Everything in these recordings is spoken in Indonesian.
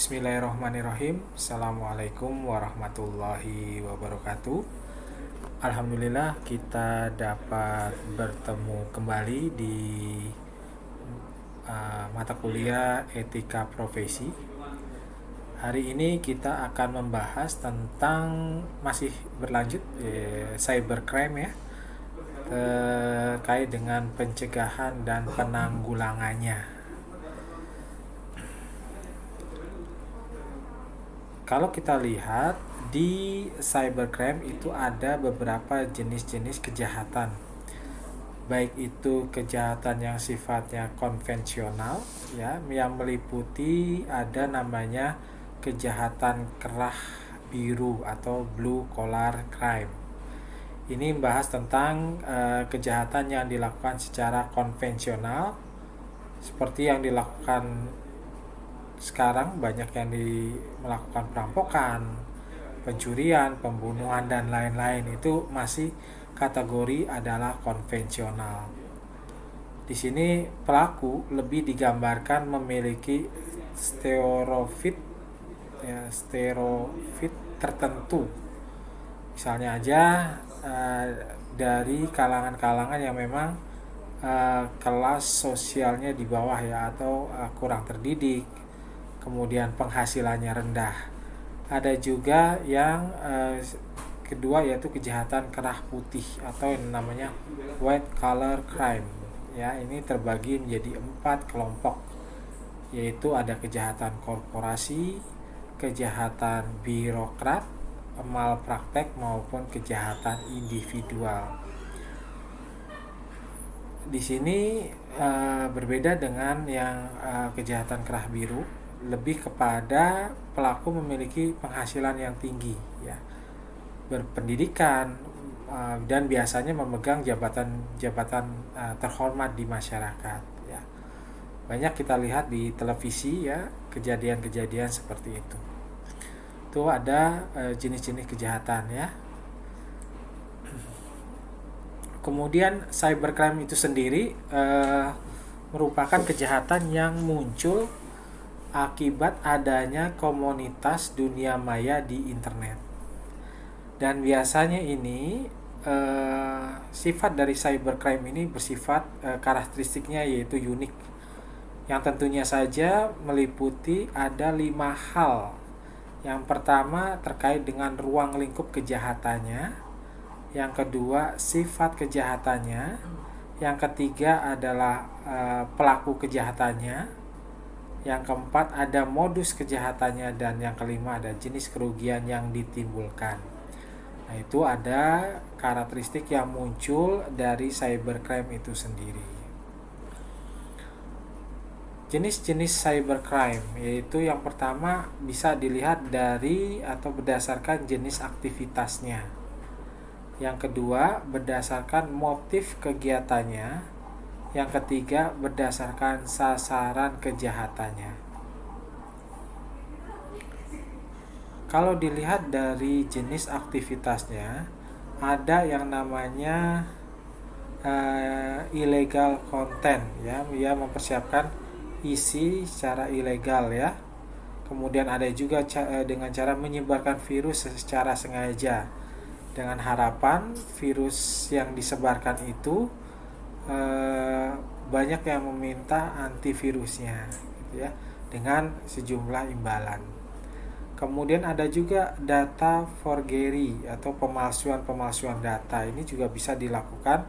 Bismillahirrahmanirrahim. Assalamualaikum warahmatullahi wabarakatuh. Alhamdulillah kita dapat bertemu kembali di mata kuliah Etika Profesi. Hari ini kita akan membahas tentang masih berlanjut cybercrime ya, terkait dengan pencegahan dan penanggulangannya. Kalau kita lihat di cybercrime itu ada beberapa jenis-jenis kejahatan. Baik itu kejahatan yang sifatnya konvensional ya, yang meliputi ada namanya kejahatan kerah biru atau blue collar crime. Ini membahas tentang kejahatan yang dilakukan secara konvensional seperti yang dilakukan sekarang banyak yang melakukan perampokan, pencurian, pembunuhan dan lain-lain, itu masih kategori adalah konvensional. Di sini pelaku lebih digambarkan memiliki stereotip tertentu. Misalnya aja dari kalangan-kalangan yang memang kelas sosialnya di bawah ya, atau kurang terdidik, kemudian penghasilannya rendah. Ada juga yang kedua yaitu kejahatan kerah putih atau yang namanya white collar crime ya. Ini terbagi menjadi 4 kelompok, yaitu ada kejahatan korporasi, kejahatan birokrat, malpraktek maupun kejahatan individual. Di sini berbeda dengan yang kejahatan kerah biru, lebih kepada pelaku memiliki penghasilan yang tinggi ya, berpendidikan dan biasanya memegang jabatan terhormat di masyarakat ya. Banyak kita lihat di televisi ya kejadian-kejadian seperti itu. Itu ada jenis-jenis kejahatan ya. Kemudian cybercrime itu sendiri merupakan kejahatan yang muncul akibat adanya komunitas dunia maya di internet. Dan biasanya ini sifat dari cybercrime ini bersifat karakteristiknya yaitu unik, yang tentunya saja meliputi ada 5 hal. Yang pertama terkait dengan ruang lingkup kejahatannya, yang kedua sifat kejahatannya, yang ketiga adalah pelaku kejahatannya, yang keempat ada modus kejahatannya, dan yang kelima ada jenis kerugian yang ditimbulkan. Nah, itu ada karakteristik yang muncul dari cybercrime itu sendiri. Jenis-jenis cybercrime yaitu yang pertama bisa dilihat dari atau berdasarkan jenis aktivitasnya. Yang kedua berdasarkan motif kegiatannya. Yang ketiga berdasarkan sasaran kejahatannya. Kalau dilihat dari jenis aktivitasnya, ada yang namanya illegal content ya, dia mempersiapkan isi secara ilegal ya. Kemudian ada juga dengan cara menyebarkan virus secara sengaja, dengan harapan virus yang disebarkan itu banyak yang meminta antivirusnya gitu ya, dengan sejumlah imbalan. Kemudian ada juga data forgery atau pemalsuan data. Ini juga bisa dilakukan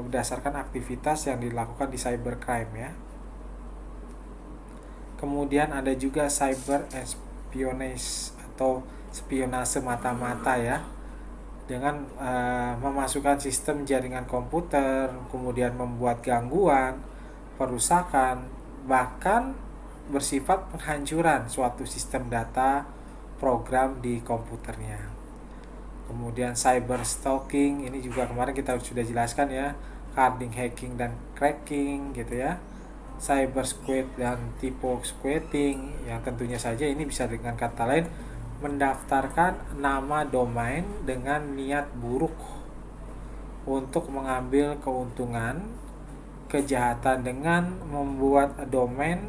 berdasarkan aktivitas yang dilakukan di cybercrime ya. Kemudian ada juga cyber espionage atau spionase mata-mata ya, dengan memasukkan sistem jaringan komputer, kemudian membuat gangguan, perusakan, bahkan bersifat penghancuran suatu sistem data program di komputernya. Kemudian cyber stalking, ini juga kemarin kita sudah jelaskan ya, carding hacking dan cracking gitu ya. Cyber squat dan typo squatting, yang tentunya saja ini bisa dengan kata lain mendaftarkan nama domain dengan niat buruk untuk mengambil keuntungan. Kejahatan dengan membuat domain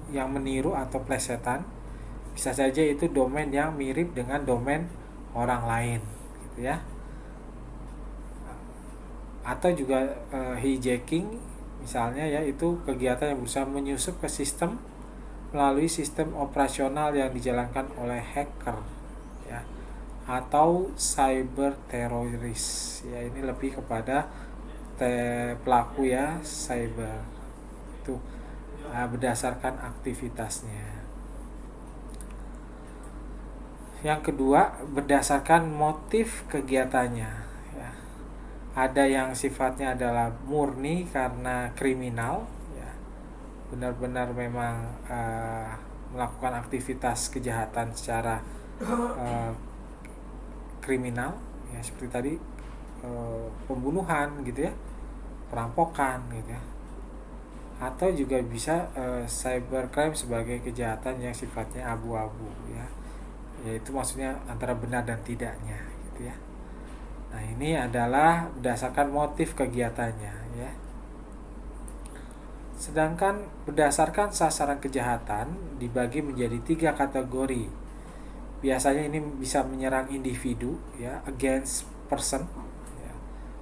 yang meniru atau plesetan. Bisa saja itu domain yang mirip dengan domain orang lain, gitu ya. Atau juga hijacking, misalnya ya, itu kegiatan yang berusaha menyusup ke sistem melalui sistem operasional yang dijalankan oleh hacker, ya. Atau cyber teroris, ya, ini lebih kepada pelaku ya cyber itu berdasarkan aktivitasnya. Yang kedua, berdasarkan motif kegiatannya, ya. Ada yang sifatnya adalah murni karena kriminal, ya, benar-benar memang melakukan aktivitas kejahatan secara kriminal, ya, seperti tadi pembunuhan gitu ya, perampokan gitu ya. Atau juga bisa cybercrime sebagai kejahatan yang sifatnya abu-abu, ya, yaitu maksudnya antara benar dan tidaknya gitu ya. Nah, ini adalah berdasarkan motif kegiatannya, ya. Sedangkan berdasarkan sasaran kejahatan dibagi menjadi 3 kategori. Biasanya ini bisa menyerang individu, ya, against person, ya.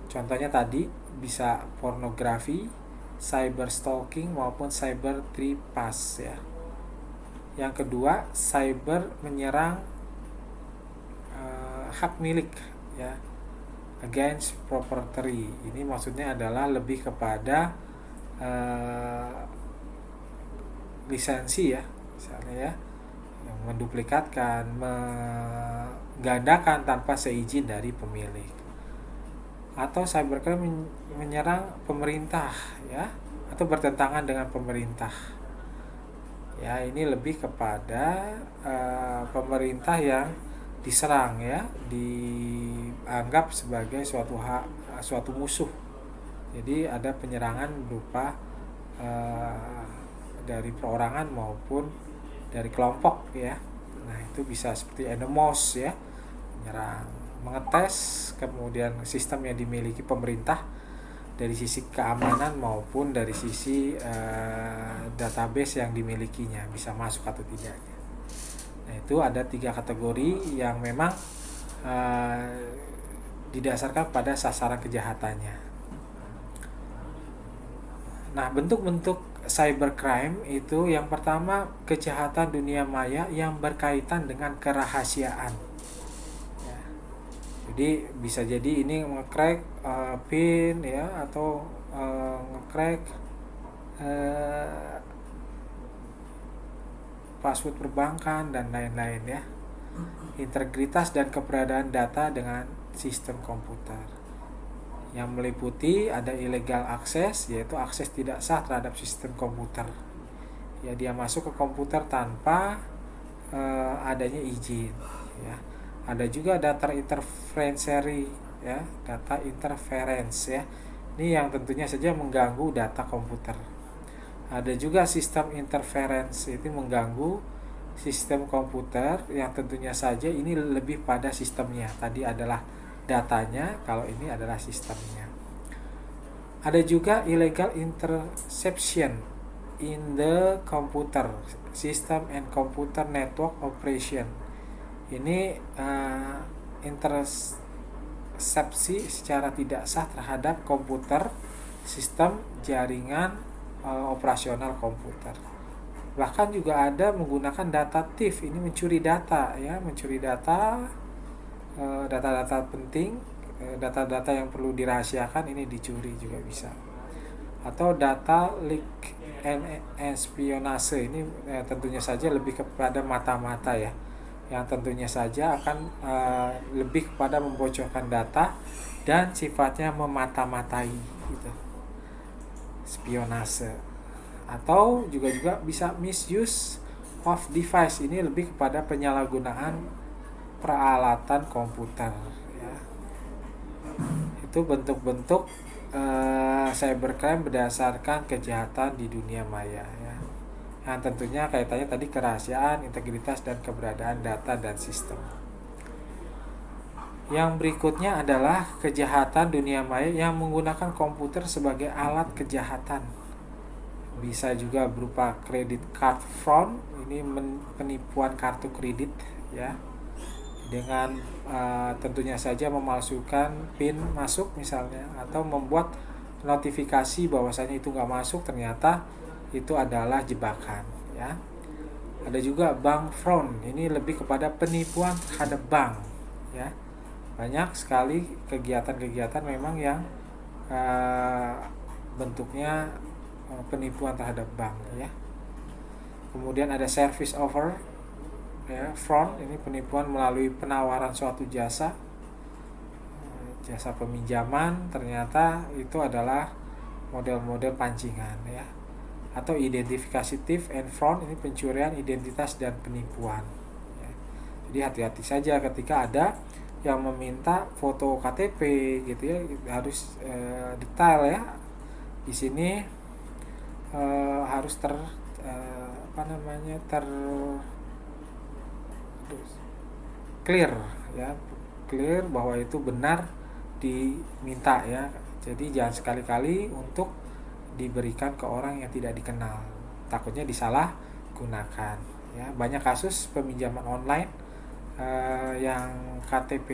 Contohnya tadi bisa pornografi, cyber stalking maupun cyber trespass, ya. Yang kedua, cyber menyerang hak milik, ya, against property. Ini maksudnya adalah lebih kepada lisensi, ya, misalnya ya, yang menduplikatkan, menggandakan tanpa seizin dari pemilik. Atau cybercrime menyerang pemerintah, ya, atau bertentangan dengan pemerintah. Ya, ini lebih kepada pemerintah yang diserang, ya, dianggap sebagai suatu musuh. Jadi ada penyerangan berupa dari perorangan maupun dari kelompok, ya. Nah, itu bisa seperti Enemos, ya, menyerang, mengetes kemudian sistem yang dimiliki pemerintah dari sisi keamanan maupun dari sisi database yang dimilikinya, bisa masuk atau tidaknya. Nah, itu ada 3 kategori yang memang didasarkan pada sasaran kejahatannya. Nah, bentuk-bentuk cybercrime itu yang pertama, kejahatan dunia maya yang berkaitan dengan kerahasiaan. Ya. Jadi bisa jadi ini nge-crack PIN, ya, atau nge-crack password perbankan dan lain-lain, ya. Integritas dan keberadaan data dengan sistem komputer. Yang meliputi ada illegal access, yaitu akses tidak sah terhadap sistem komputer. Ya, dia masuk ke komputer tanpa adanya izin, ya. Ada juga data interferensi, ya, data interference, ya. Ini yang tentunya saja mengganggu data komputer. Ada juga sistem interference, itu mengganggu sistem komputer yang tentunya saja ini lebih pada sistemnya. Tadi adalah datanya, kalau ini adalah sistemnya. Ada juga illegal interception in the computer system and computer network operation. Ini intersepsi secara tidak sah terhadap komputer, sistem, jaringan operasional komputer. Bahkan juga ada menggunakan data thief, ini mencuri data, ya, mencuri data penting, data-data yang perlu dirahasiakan ini dicuri juga bisa. Atau data leak and espionase, ini tentunya saja lebih kepada mata-mata, ya, yang tentunya saja akan lebih kepada membocorkan data dan sifatnya memata-matai gitu. Spionase. Atau juga bisa misuse of device, ini lebih kepada penyalahgunaan peralatan komputer, ya. Itu bentuk-bentuk cybercrime berdasarkan kejahatan di dunia maya, ya, yang tentunya kaitannya tadi kerahasiaan, integritas dan keberadaan data dan sistem. Yang berikutnya adalah kejahatan dunia maya yang menggunakan komputer sebagai alat kejahatan. bisa juga berupa credit card fraud, ini penipuan kartu kredit ya, dengan tentunya saja memalsukan PIN masuk misalnya, atau membuat notifikasi bahwasanya itu nggak masuk, ternyata itu adalah jebakan ya. Ada juga bank fraud, ini lebih kepada penipuan terhadap bank ya. Banyak sekali kegiatan-kegiatan memang yang bentuknya penipuan terhadap bank ya. Kemudian ada service offer ya, fraud, ini penipuan melalui penawaran suatu jasa peminjaman, ternyata itu adalah model-model pancingan ya. Atau identifikasi thief and fraud, ini pencurian identitas dan penipuan ya. Jadi hati-hati saja ketika ada yang meminta foto KTP gitu ya, harus detail ya. Di sini harus clear ya, clear bahwa itu benar diminta ya. Jadi jangan sekali-kali untuk diberikan ke orang yang tidak dikenal, takutnya disalah gunakan ya. Banyak kasus peminjaman online yang KTP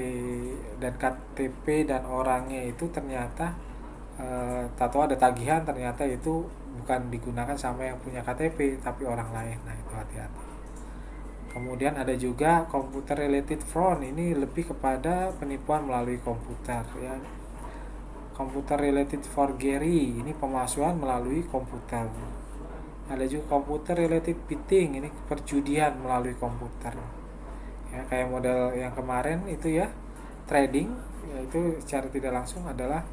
dan orangnya itu ternyata tahu ada tagihan, ternyata itu bukan digunakan sama yang punya KTP tapi orang lain. Nah itu hati-hati. Kemudian ada juga computer related fraud, ini lebih kepada penipuan melalui komputer ya. Computer related forgery, ini pemalsuan melalui komputer. Ada juga computer related betting, ini perjudian melalui komputer ya, kayak model yang kemarin itu ya, trading ya, itu secara tidak langsung adalah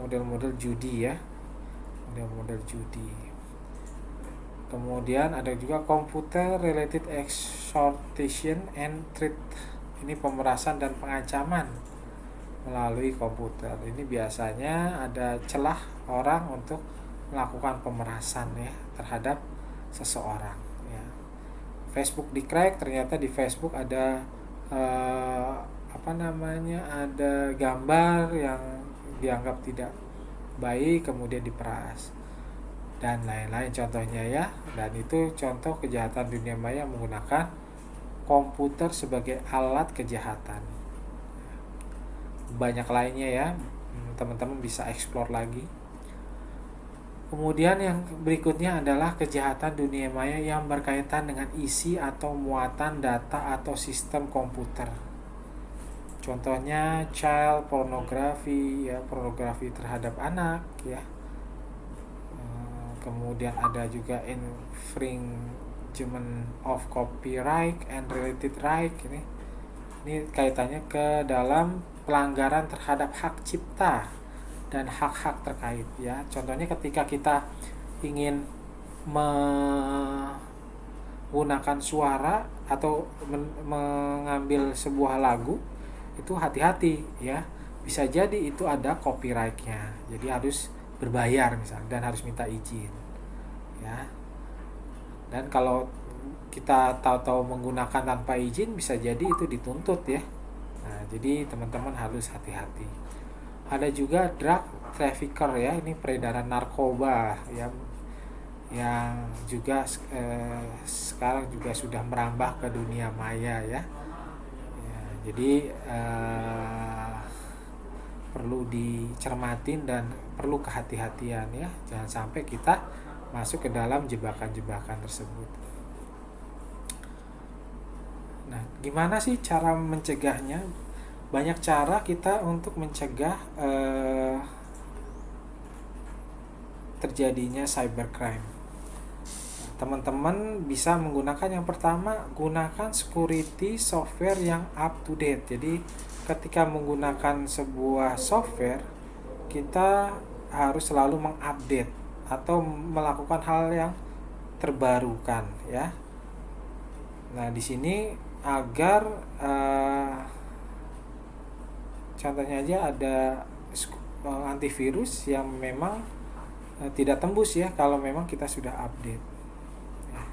model-model judi ya, model-model judi. Kemudian ada juga computer related extortion and threat, ini pemerasan dan pengancaman melalui komputer. Ini biasanya ada celah orang untuk melakukan pemerasan ya terhadap seseorang ya. Facebook di crack, ternyata di Facebook ada ada gambar yang dianggap tidak baik kemudian diperas dan lain-lain contohnya ya. Dan itu contoh kejahatan dunia maya menggunakan komputer sebagai alat kejahatan. Banyak lainnya ya, teman-teman bisa explore lagi. Kemudian yang berikutnya adalah kejahatan dunia maya yang berkaitan dengan isi atau muatan data atau sistem komputer. Contohnya child pornography ya, pornografi terhadap anak ya. Kemudian ada juga infringement of copyright and related right, ini kaitannya ke dalam pelanggaran terhadap hak cipta dan hak-hak terkait ya. Contohnya ketika kita ingin menggunakan suara atau mengambil sebuah lagu, itu hati-hati ya, bisa jadi itu ada copyrightnya, jadi harus berbayar misalnya dan harus minta izin ya. Dan kalau kita tahu-tahu menggunakan tanpa izin, bisa jadi itu dituntut ya. Nah, jadi teman-teman harus hati-hati. Ada juga drug trafficker ya, ini peredaran narkoba ya, yang juga sekarang juga sudah merambah ke dunia maya ya. Jadi perlu dicermatin dan perlu kehati-hatian ya, jangan sampai kita masuk ke dalam jebakan-jebakan tersebut. Nah, gimana sih cara mencegahnya? Banyak cara kita untuk mencegah terjadinya cybercrime. Teman-teman bisa menggunakan, yang pertama, gunakan security software yang up to date. Jadi ketika menggunakan sebuah software, kita harus selalu mengupdate atau melakukan hal yang terbarukan ya. Nah, di sini agar contohnya aja ada antivirus yang memang tidak tembus ya kalau memang kita sudah update ya.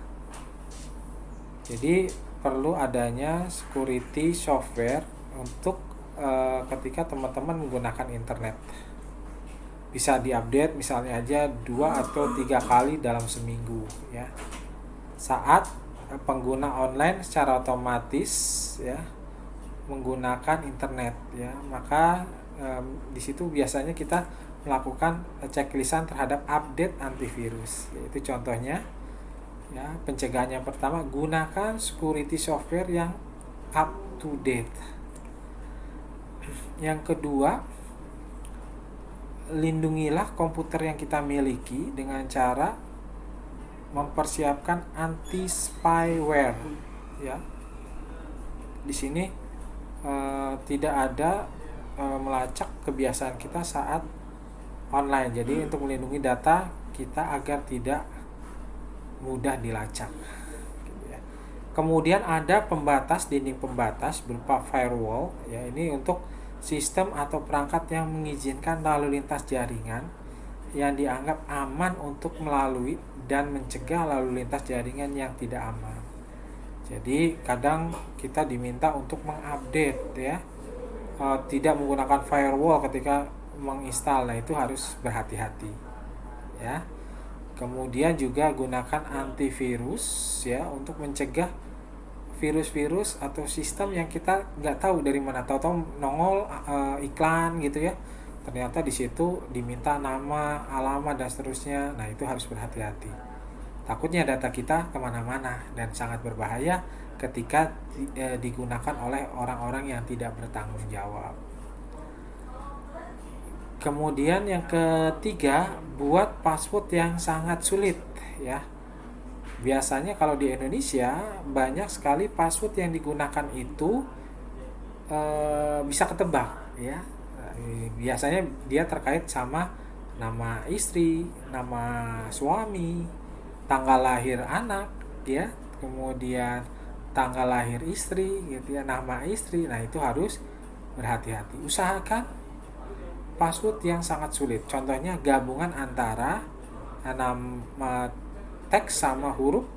Jadi perlu adanya security software untuk ketika teman-teman menggunakan internet. bisa diupdate misalnya aja 2 atau 3 kali dalam seminggu ya. Saat pengguna online secara otomatis ya menggunakan internet ya, maka di situ biasanya kita melakukan checklistan terhadap update antivirus. Itu contohnya ya. Pencegahan yang pertama, gunakan security software yang up to date. Yang kedua, lindungilah komputer yang kita miliki dengan cara mempersiapkan anti spyware ya. Di sini tidak ada melacak kebiasaan kita saat online. Jadi untuk melindungi data kita agar tidak mudah dilacak. Kemudian ada dinding pembatas berupa firewall ya. Ini untuk sistem atau perangkat yang mengizinkan lalu lintas jaringan yang dianggap aman untuk melalui dan mencegah lalu lintas jaringan yang tidak aman. Jadi kadang kita diminta untuk mengupdate ya, tidak menggunakan firewall ketika menginstal. Nah itu harus berhati-hati ya. Kemudian juga gunakan antivirus ya untuk mencegah virus-virus atau sistem yang kita nggak tahu dari mana, tahu-tahu nongol iklan gitu ya. Ternyata di situ diminta nama, alamat dan seterusnya. Nah itu harus berhati-hati. Takutnya data kita kemana-mana dan sangat berbahaya ketika digunakan oleh orang-orang yang tidak bertanggung jawab. Kemudian yang ketiga, buat password yang sangat sulit ya. Biasanya kalau di Indonesia banyak sekali password yang digunakan itu bisa ketebak ya. Biasanya dia terkait sama nama istri, nama suami, tanggal lahir anak ya, kemudian tanggal lahir istri gitu ya, nama istri. Nah itu harus berhati-hati. Usahakan password yang sangat sulit. Contohnya gabungan antara nama teks sama huruf,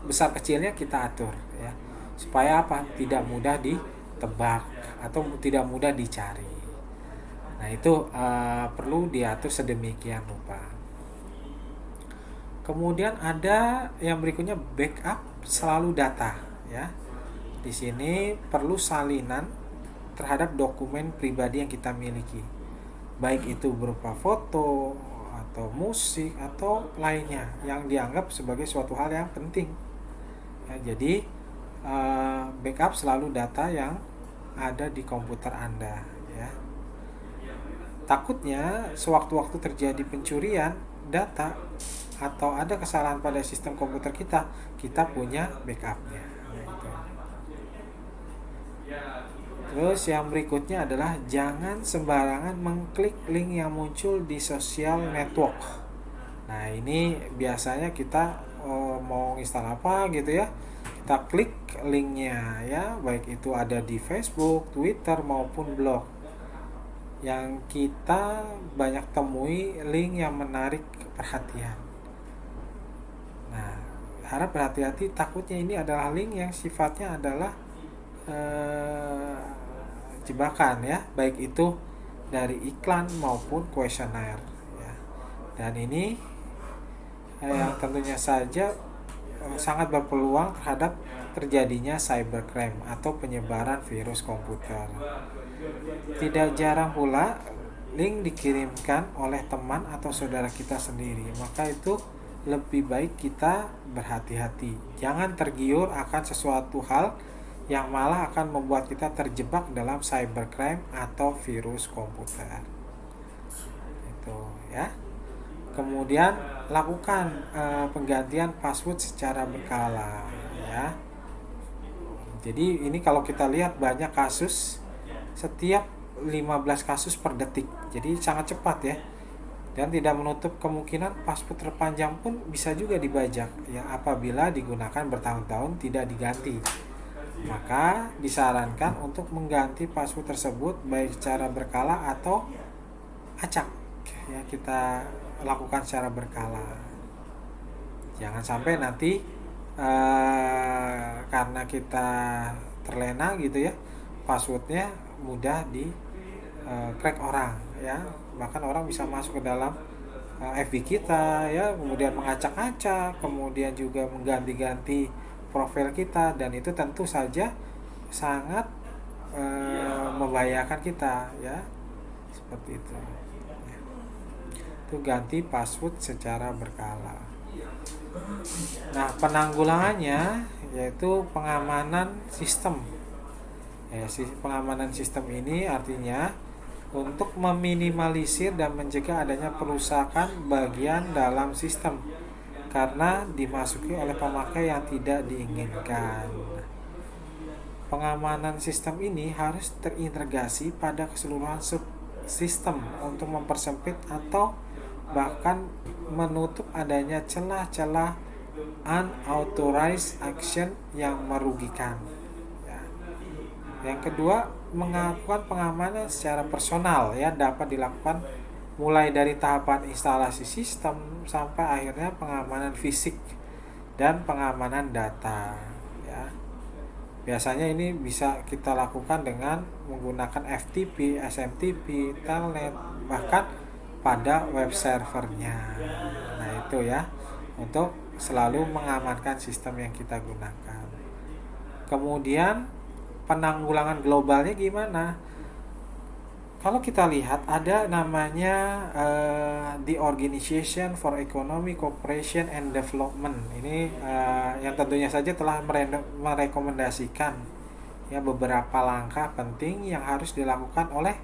besar kecilnya kita atur ya. Supaya apa? Tidak mudah ditebak atau tidak mudah dicari. Nah, itu perlu diatur sedemikian rupa. Kemudian ada yang berikutnya, backup selalu data ya. Di sini perlu salinan terhadap dokumen pribadi yang kita miliki, baik itu berupa foto atau musik atau lainnya yang dianggap sebagai suatu hal yang penting ya. Jadi backup selalu data yang ada di komputer Anda ya. Takutnya sewaktu-waktu terjadi pencurian data atau ada kesalahan pada sistem komputer kita punya backupnya gitu. Terus yang berikutnya adalah jangan sembarangan mengklik link yang muncul di sosial network. Nah ini biasanya kita mau install apa gitu ya, kita klik linknya ya, baik itu ada di Facebook, Twitter maupun blog. Yang kita banyak temui link yang menarik perhatian. Nah harap berhati-hati, takutnya ini adalah link yang sifatnya adalah jebakan ya, baik itu dari iklan maupun kuesioner ya. Dan ini yang tentunya saja sangat berpeluang terhadap terjadinya cybercrime atau penyebaran virus komputer. Tidak jarang pula link dikirimkan oleh teman atau saudara kita sendiri, maka itu lebih baik kita berhati-hati. Jangan tergiur akan sesuatu hal yang malah akan membuat kita terjebak dalam cybercrime atau virus komputer. Itu ya. Kemudian lakukan penggantian password secara berkala ya. Jadi ini kalau kita lihat banyak kasus, setiap 15 kasus per detik. Jadi sangat cepat ya. Dan tidak menutup kemungkinan password terpanjang pun bisa juga dibajak ya apabila digunakan bertahun-tahun tidak diganti. Maka disarankan untuk mengganti password tersebut baik secara berkala atau acak ya, kita lakukan secara berkala. Jangan sampai nanti karena kita terlena gitu ya, passwordnya mudah di crack orang ya, bahkan orang bisa masuk ke dalam FB kita ya, kemudian mengacak-acak, kemudian juga mengganti-ganti profil kita, dan itu tentu saja sangat membahayakan kita ya, seperti itu. Itu ganti password secara berkala. Nah, penanggulangannya yaitu pengamanan sistem. Ya, pengamanan sistem ini artinya untuk meminimalisir dan mencegah adanya perusakan bagian dalam sistem karena dimasuki oleh pemakai yang tidak diinginkan. Pengamanan sistem ini harus terintegrasi pada keseluruhan sistem untuk mempersempit atau bahkan menutup adanya celah-celah unauthorized action yang merugikan. Ya. Yang kedua, melakukan pengamanan secara personal ya, dapat dilakukan mulai dari tahapan instalasi sistem sampai akhirnya pengamanan fisik dan pengamanan data ya. Biasanya ini bisa kita lakukan dengan menggunakan FTP, SMTP, Telnet, bahkan pada web servernya. Nah, itu ya, untuk selalu mengamankan sistem yang kita gunakan. Kemudian penanggulangan globalnya gimana? Kalau kita lihat ada namanya the Organization for Economic Cooperation and Development. Ini yang tentunya saja telah merekomendasikan ya beberapa langkah penting yang harus dilakukan oleh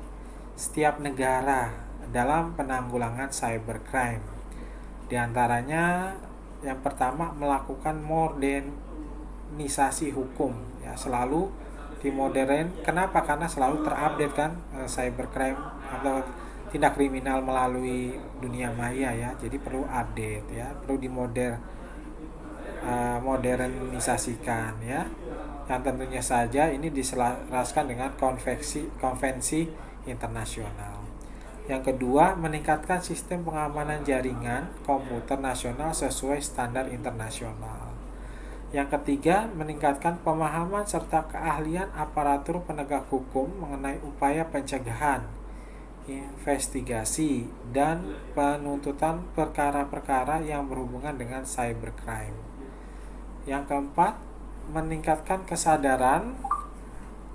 setiap negara dalam penanggulangan cybercrime. Di antaranya yang pertama, melakukan modernisasi hukum ya, selalu dimodern. Kenapa? Karena selalu terupdate kan cybercrime atau tindak kriminal melalui dunia maya ya. Jadi perlu update ya, perlu modernisasikan ya. Yang tentunya saja ini diselaraskan dengan konvensi internasional. Yang kedua, meningkatkan sistem pengamanan jaringan komputer nasional sesuai standar internasional. Yang ketiga, meningkatkan pemahaman serta keahlian aparatur penegak hukum mengenai upaya pencegahan, investigasi, dan penuntutan perkara-perkara yang berhubungan dengan cybercrime. Yang keempat, meningkatkan kesadaran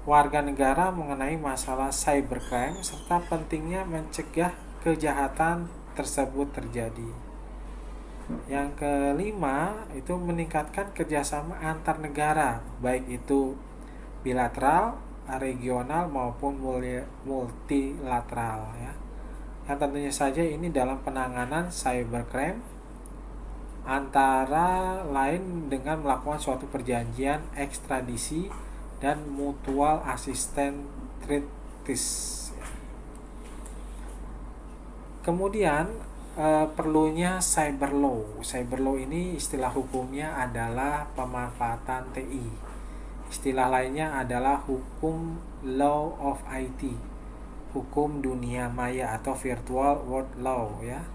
warga negara mengenai masalah cybercrime serta pentingnya mencegah kejahatan tersebut terjadi. Yang kelima, itu meningkatkan kerjasama antar negara, baik itu bilateral, regional maupun multilateral ya. Yang tentunya saja ini dalam penanganan cybercrime, antara lain dengan melakukan suatu perjanjian ekstradisi dan mutual assistance treaties. Kemudian perlunya cyber law. Cyber law ini istilah hukumnya adalah pemanfaatan TI. Istilah lainnya adalah hukum law of IT, hukum dunia maya atau virtual world law ya,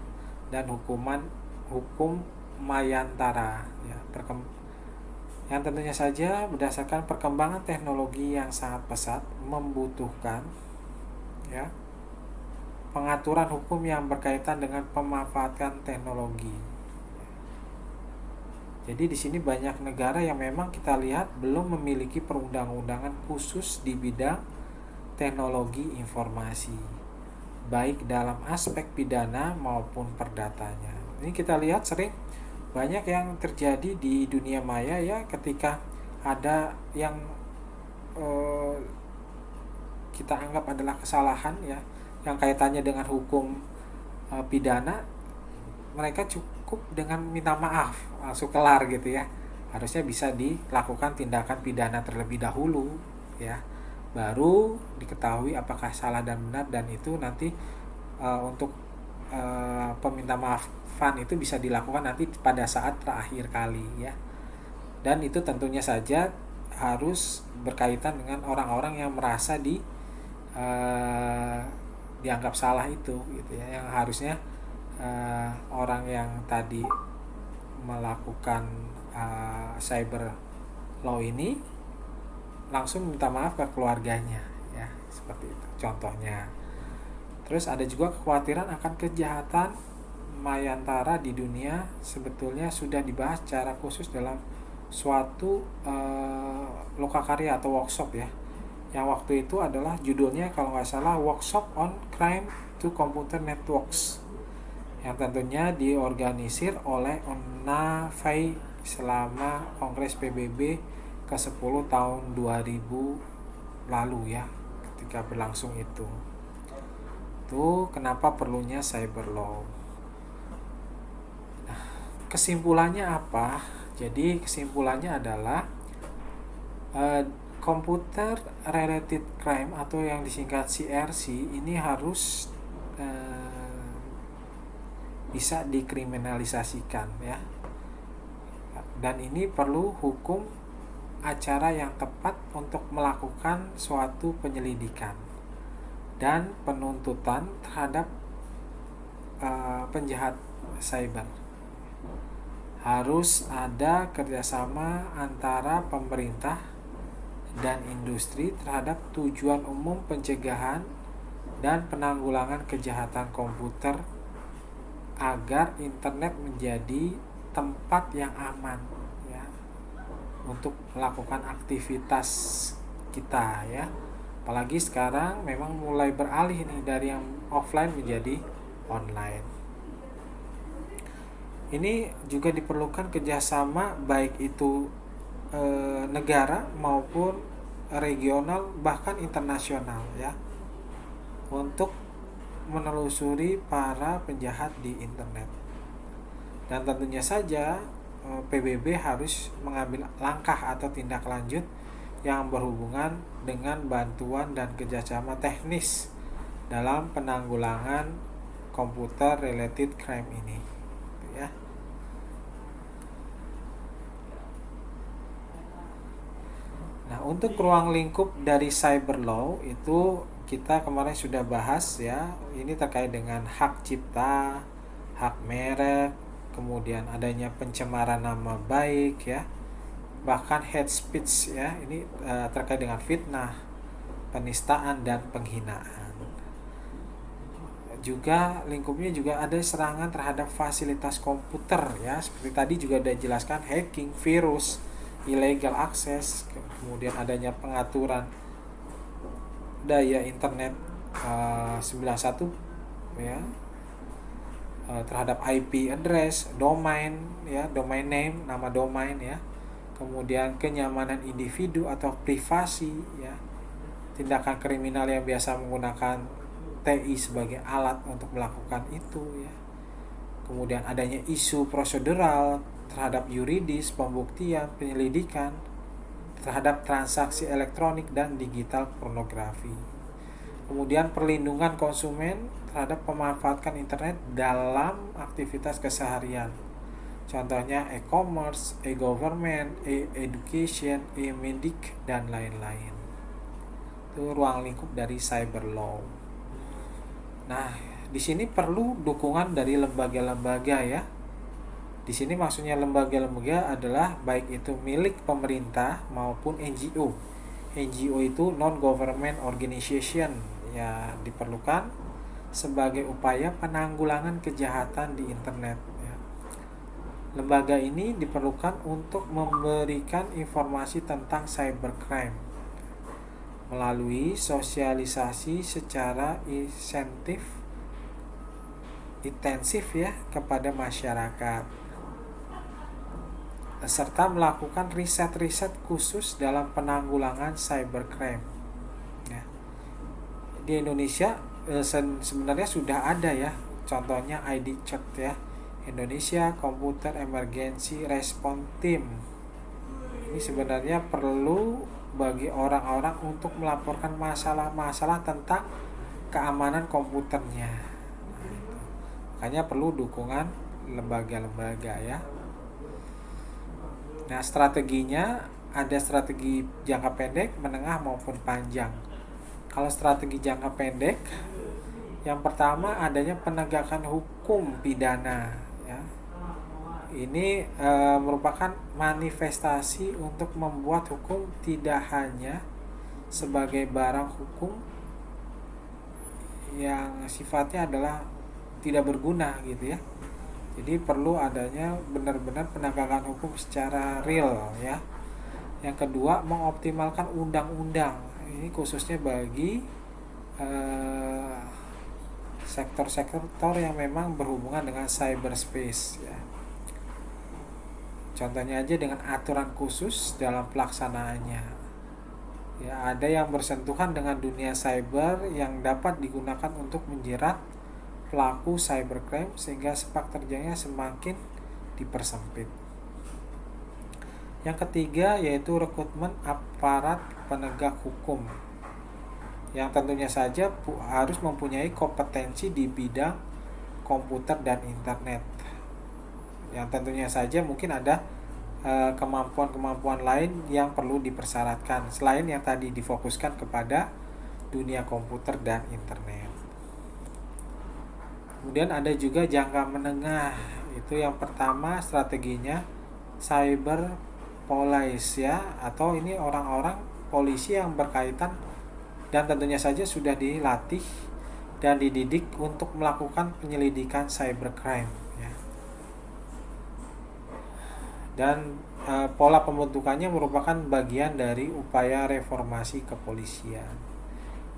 dan hukum mayantara ya, yang tentunya saja berdasarkan perkembangan teknologi yang sangat pesat membutuhkan ya pengaturan hukum yang berkaitan dengan pemanfaatan teknologi. Jadi di sini banyak negara yang memang kita lihat belum memiliki perundang-undangan khusus di bidang teknologi informasi, baik dalam aspek pidana maupun perdatanya. Ini kita lihat sering banyak yang terjadi di dunia maya ya, ketika ada yang kita anggap adalah kesalahan ya, yang kaitannya dengan hukum pidana, mereka cukup dengan minta maaf langsung kelar gitu ya. Harusnya bisa dilakukan tindakan pidana terlebih dahulu ya, baru diketahui apakah salah dan benar, dan itu nanti untuk peminta maafan itu bisa dilakukan nanti pada saat terakhir kali ya. Dan itu tentunya saja harus berkaitan dengan orang-orang yang merasa dianggap salah itu gitu ya, yang harusnya orang yang tadi melakukan cyber law ini langsung minta maaf ke keluarganya ya, seperti itu contohnya. Terus ada juga kekhawatiran akan kejahatan mayantara di dunia sebetulnya sudah dibahas secara khusus dalam suatu lokakarya atau workshop ya. Yang waktu itu adalah judulnya kalau nggak salah Workshop on Crime to Computer Networks, yang tentunya diorganisir oleh Onna Fay selama Kongres PBB ke-10 tahun 2000 lalu ya, ketika berlangsung itu. Itu kenapa perlunya cyber law. Nah, kesimpulannya apa? Jadi kesimpulannya adalah computer related crime atau yang disingkat CRC ini harus bisa dikriminalisasikan ya. Dan ini perlu hukum acara yang tepat untuk melakukan suatu penyelidikan dan penuntutan terhadap penjahat cyber. Harus ada kerjasama antara pemerintah dan industri terhadap tujuan umum pencegahan dan penanggulangan kejahatan komputer agar internet menjadi tempat yang aman ya untuk melakukan aktivitas kita ya. Apalagi sekarang memang mulai beralih nih dari yang offline menjadi online. Ini juga diperlukan kerjasama baik itu negara maupun regional bahkan internasional ya untuk menelusuri para penjahat di internet. Dan tentunya saja PBB harus mengambil langkah atau tindak lanjut yang berhubungan dengan bantuan dan kerjasama teknis dalam penanggulangan computer related crime ini ya. Nah, untuk ruang lingkup dari cyber law itu kita kemarin sudah bahas ya. Ini terkait dengan hak cipta, hak merek, kemudian adanya pencemaran nama baik ya. Bahkan hate speech ya. Ini terkait dengan fitnah, penistaan dan penghinaan. Juga lingkupnya juga ada serangan terhadap fasilitas komputer ya. Seperti tadi juga udah dijelaskan hacking, virus, illegal access, kemudian adanya pengaturan daya internet 91 ya, terhadap IP address, domain ya, domain name, nama domain ya, kemudian kenyamanan individu atau privasi ya, tindakan kriminal yang biasa menggunakan TI sebagai alat untuk melakukan itu ya, kemudian adanya isu prosedural terhadap yuridis, pembuktian, penyelidikan terhadap transaksi elektronik dan digital pornografi. Kemudian perlindungan konsumen terhadap pemanfaatan internet dalam aktivitas keseharian. Contohnya e-commerce, e-government, e-education, e-medik dan lain-lain. Itu ruang lingkup dari cyber law. Nah, di sini perlu dukungan dari lembaga-lembaga ya. Di sini maksudnya lembaga-lembaga adalah baik itu milik pemerintah maupun NGO. NGO itu non-government organization ya, diperlukan sebagai upaya penanggulangan kejahatan di internet ya. Lembaga ini diperlukan untuk memberikan informasi tentang cybercrime melalui sosialisasi secara intensif ya kepada masyarakat, serta melakukan riset-riset khusus dalam penanggulangan cybercrime ya. Di Indonesia sebenarnya sudah ada ya, contohnya IDCET ya, Indonesia Computer Emergency Response Team. Ini sebenarnya perlu bagi orang-orang untuk melaporkan masalah-masalah tentang keamanan komputernya. Makanya perlu dukungan lembaga-lembaga ya. Nah, strateginya ada strategi jangka pendek, menengah maupun panjang. Kalau strategi jangka pendek, yang pertama adanya penegakan hukum pidana ya. Ini merupakan manifestasi untuk membuat hukum tidak hanya sebagai barang hukum yang sifatnya adalah tidak berguna gitu ya. Jadi perlu adanya benar-benar penegakan hukum secara real ya. Yang kedua, mengoptimalkan undang-undang. Ini khususnya bagi eh, sektor-sektor yang memang berhubungan dengan cyberspace ya. Contohnya aja dengan aturan khusus dalam pelaksanaannya. Ya, ada yang bersentuhan dengan dunia cyber yang dapat digunakan untuk menjerat pelaku cybercrime sehingga sepak terjangnya semakin dipersempit. Yang ketiga yaitu rekrutmen aparat penegak hukum yang tentunya saja harus mempunyai kompetensi di bidang komputer dan internet. Yang tentunya saja mungkin ada kemampuan-kemampuan lain yang perlu dipersyaratkan selain yang tadi difokuskan kepada dunia komputer dan internet. Kemudian ada juga jangka menengah. Itu yang pertama strateginya cyber police ya, atau ini orang-orang polisi yang berkaitan dan tentunya saja sudah dilatih dan dididik untuk melakukan penyelidikan cybercrime ya. Dan pola pembentukannya merupakan bagian dari upaya reformasi kepolisian.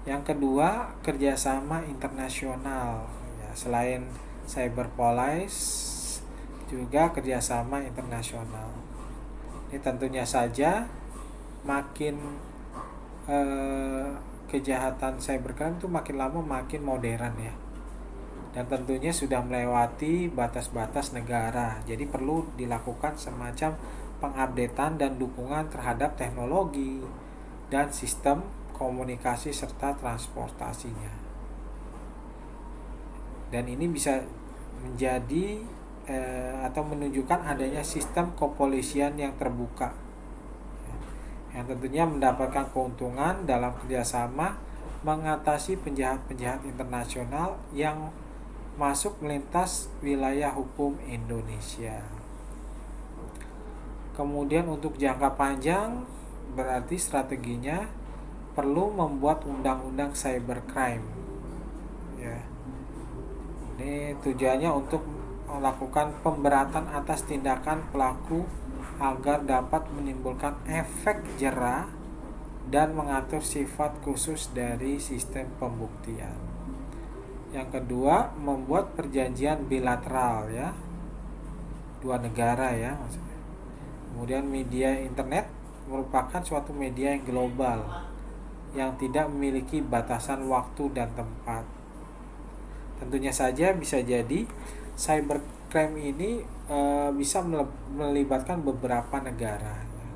Yang kedua, kerjasama internasional ya, selain cyber police juga kerjasama internasional. Ini tentunya saja makin kejahatan cybercrime itu makin lama makin modern ya, dan tentunya sudah melewati batas-batas negara. Jadi perlu dilakukan semacam pengupdatean dan dukungan terhadap teknologi dan sistem komunikasi serta transportasinya. Dan ini bisa menjadi atau menunjukkan adanya sistem kepolisian yang terbuka, yang tentunya mendapatkan keuntungan dalam kerjasama mengatasi penjahat-penjahat internasional yang masuk melintas wilayah hukum Indonesia. Kemudian untuk jangka panjang berarti strateginya perlu membuat undang-undang cybercrime ya. Ini tujuannya untuk melakukan pemberatan atas tindakan pelaku agar dapat menimbulkan efek jera dan mengatur sifat khusus dari sistem pembuktian. Yang kedua, membuat perjanjian bilateral ya, dua negara ya maksudnya. Kemudian media internet merupakan suatu media yang global yang tidak memiliki batasan waktu dan tempat. Tentunya saja bisa jadi cybercrime ini bisa melibatkan beberapa negara ya.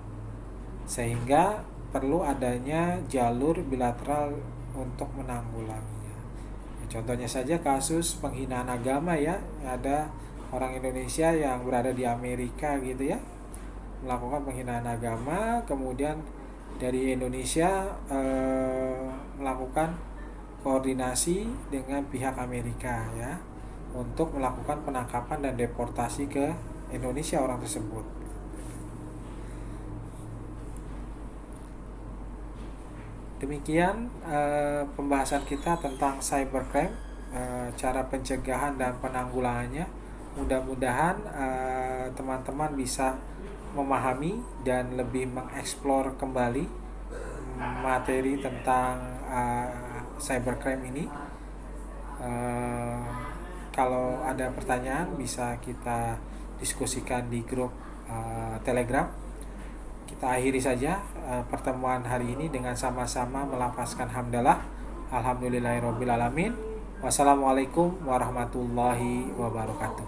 Sehingga perlu adanya jalur bilateral untuk menanggulanginya. Ya, contohnya saja kasus penghinaan agama ya, ada orang Indonesia yang berada di Amerika gitu ya, melakukan penghinaan agama, kemudian dari Indonesia melakukan koordinasi dengan pihak Amerika ya untuk melakukan penangkapan dan deportasi ke Indonesia orang tersebut. Demikian pembahasan kita tentang cybercrime, cara pencegahan dan penanggulangannya. Mudah-mudahan teman-teman bisa memahami dan lebih mengeksplor kembali materi tentang cybercrime ini. Kalau ada pertanyaan bisa kita diskusikan di grup Telegram. Kita akhiri saja pertemuan hari ini dengan sama-sama melafazkan hamdalah. Alhamdulillahirabbil alamin. Wassalamualaikum warahmatullahi wabarakatuh.